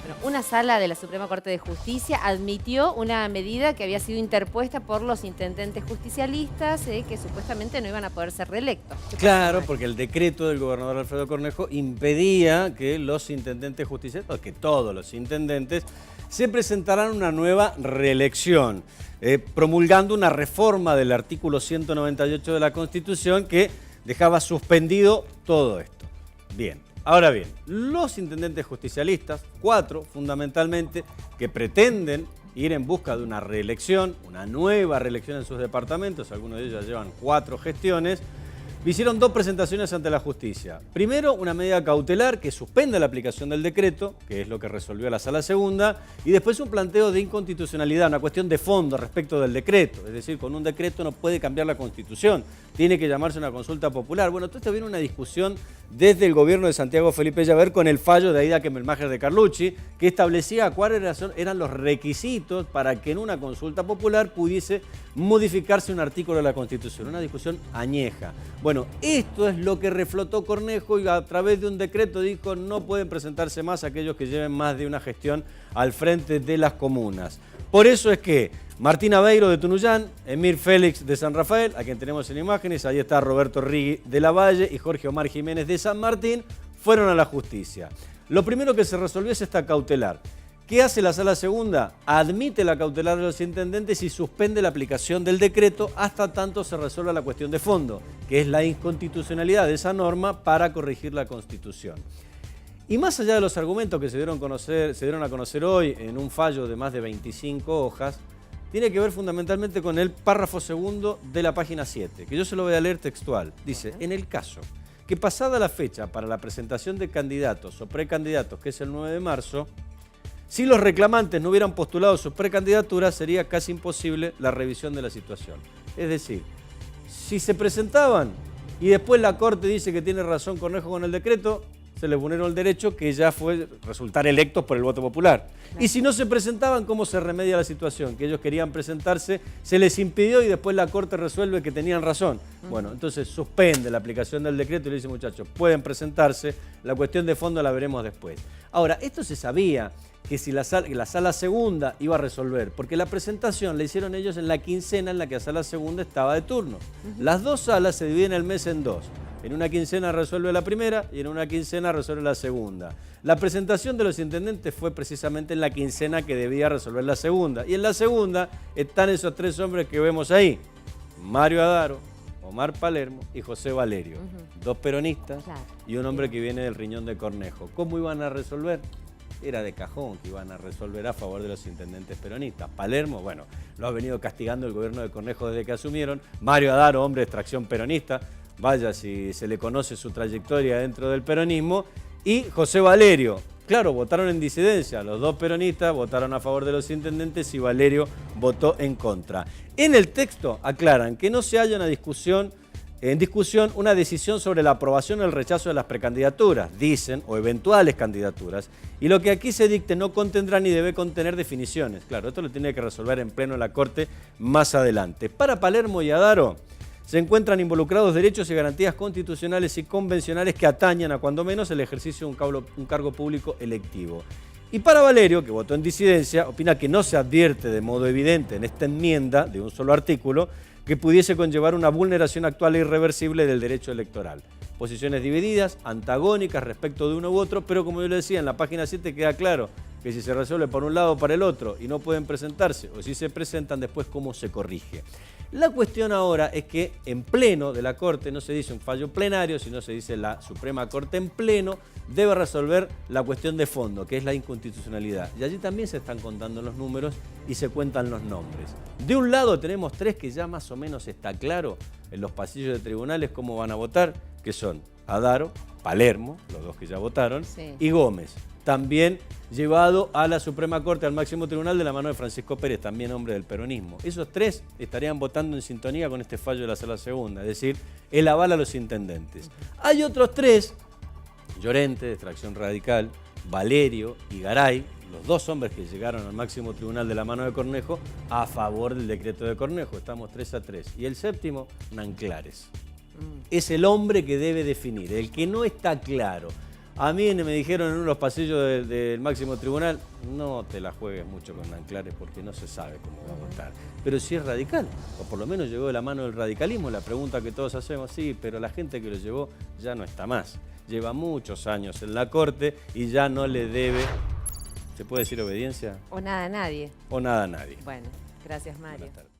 Bueno, una sala de la Suprema Corte de Justicia admitió una medida que había sido interpuesta por los intendentes justicialistas que supuestamente no iban a poder ser reelectos. Claro, porque el decreto del gobernador Alfredo Cornejo impedía que los intendentes justicialistas, que todos los intendentes, se presentaran una nueva reelección, promulgando una reforma del artículo 198 de la Constitución que dejaba suspendido todo esto. Bien. Ahora bien, los intendentes justicialistas, 4 fundamentalmente, que pretenden ir en busca de una reelección, una nueva reelección en sus departamentos, algunos de ellos ya llevan 4 gestiones, hicieron 2 presentaciones ante la justicia. Primero, una medida cautelar que suspende la aplicación del decreto, que es lo que resolvió la Sala Segunda, y después un planteo de inconstitucionalidad, una cuestión de fondo respecto del decreto. Es decir, con un decreto no puede cambiar la Constitución, tiene que llamarse una consulta popular. Bueno, todo esto viene una discusión desde el gobierno de Santiago Felipe Llaver con el fallo de Aida Kemmelmacher de Carlucci, que establecía cuáles eran los requisitos para que en una consulta popular pudiese modificarse un artículo de la Constitución. Una discusión añeja. Bueno, esto es lo que reflotó Cornejo y a través de un decreto dijo no pueden presentarse más aquellos que lleven más de una gestión al frente de las comunas. Por eso es que Martín Aveiro de Tunuyán, Emir Félix de San Rafael, a quien tenemos en imágenes, ahí está Roberto Rigui de La Valle y Jorge Omar Jiménez de San Martín, fueron a la justicia. Lo primero que se resolvió es esta cautelar. ¿Qué hace la Sala Segunda? Admite la cautelar de los intendentes y suspende la aplicación del decreto hasta tanto se resuelva la cuestión de fondo, que es la inconstitucionalidad de esa norma para corregir la Constitución. Y más allá de los argumentos que se dieron a conocer hoy en un fallo de más de 25 hojas, tiene que ver fundamentalmente con el párrafo segundo de la página 7, que yo se lo voy a leer textual. Dice, en el caso que pasada la fecha para la presentación de candidatos o precandidatos, que es el 9 de marzo, si los reclamantes no hubieran postulado sus precandidaturas, sería casi imposible la revisión de la situación. Es decir, si se presentaban y después la Corte dice que tiene razón Cornejo con el decreto, se les vulneró el derecho que ya fue resultar electos por el voto popular. Claro. Y si no se presentaban, ¿cómo se remedia la situación? Que ellos querían presentarse, se les impidió y después la Corte resuelve que tenían razón. Bueno, entonces suspende la aplicación del decreto y le dice, muchachos, pueden presentarse, la cuestión de fondo la veremos después. Ahora, esto se sabía que si la Sala Segunda iba a resolver, porque la presentación la hicieron ellos en la quincena en la que la Sala Segunda estaba de turno. Las dos salas se dividen el mes en dos. En una quincena resuelve la primera y en una quincena resuelve la segunda. La presentación de los intendentes fue precisamente en la quincena que debía resolver la segunda. Y en la segunda están esos 3 hombres que vemos ahí. Mario Adaro, Omar Palermo y José Valerio. 2 peronistas y un hombre que viene del riñón de Cornejo. ¿Cómo iban a resolver? Era de cajón que iban a resolver a favor de los intendentes peronistas. Palermo, bueno, lo ha venido castigando el gobierno de Cornejo desde que asumieron. Mario Adaro, hombre de extracción peronista. Vaya si se le conoce su trayectoria dentro del peronismo. Y José Valerio, claro, votaron en disidencia. Los 2 peronistas votaron a favor de los intendentes y Valerio votó en contra. En el texto aclaran que no se halla en discusión una decisión sobre la aprobación o el rechazo de las precandidaturas, dicen, o eventuales candidaturas, y lo que aquí se dicte no contendrá ni debe contener definiciones. Claro, esto lo tiene que resolver en pleno la Corte más adelante. Para Palermo y Adaro se encuentran involucrados derechos y garantías constitucionales y convencionales que atañan a cuando menos el ejercicio de un cargo público electivo. Y para Valerio, que votó en disidencia, opina que no se advierte de modo evidente en esta enmienda de un solo artículo que pudiese conllevar una vulneración actual e irreversible del derecho electoral. Posiciones divididas, antagónicas respecto de uno u otro, pero como yo le decía, en la página 7 queda claro que si se resuelve por un lado o para el otro y no pueden presentarse, o si se presentan, después cómo se corrige. La cuestión ahora es que en pleno de la Corte no se dice un fallo plenario, sino se dice la Suprema Corte en pleno debe resolver la cuestión de fondo, que es la inconstitucionalidad. Y allí también se están contando los números y se cuentan los nombres. De un lado tenemos 3 que ya más o menos está claro en los pasillos de tribunales cómo van a votar, que son Adaro, Palermo, los 2 que ya votaron, y Gómez, también llevado a la Suprema Corte, al máximo tribunal, de la mano de Francisco Pérez, también hombre del peronismo. Esos 3 estarían votando en sintonía con este fallo de la Sala Segunda, es decir, el aval a los intendentes. Hay otros 3, Llorente, de extracción radical, Valerio y Garay, los 2 hombres que llegaron al máximo tribunal de la mano de Cornejo, a favor del decreto de Cornejo. Estamos 3-3. Y el séptimo, Nanclares. Es el hombre que debe definir, el que no está claro. A mí me dijeron en uno de los pasillos del máximo tribunal, no te la juegues mucho con Nanclares porque no se sabe cómo va a votar. Pero si es radical, o por lo menos llegó de la mano del radicalismo, la pregunta que todos hacemos, sí, pero la gente que lo llevó ya no está más. Lleva muchos años en la corte y ya no le debe, ¿se puede decir obediencia? O nada a nadie. O nada a nadie. Bueno, gracias, Mario. Buenas tardes.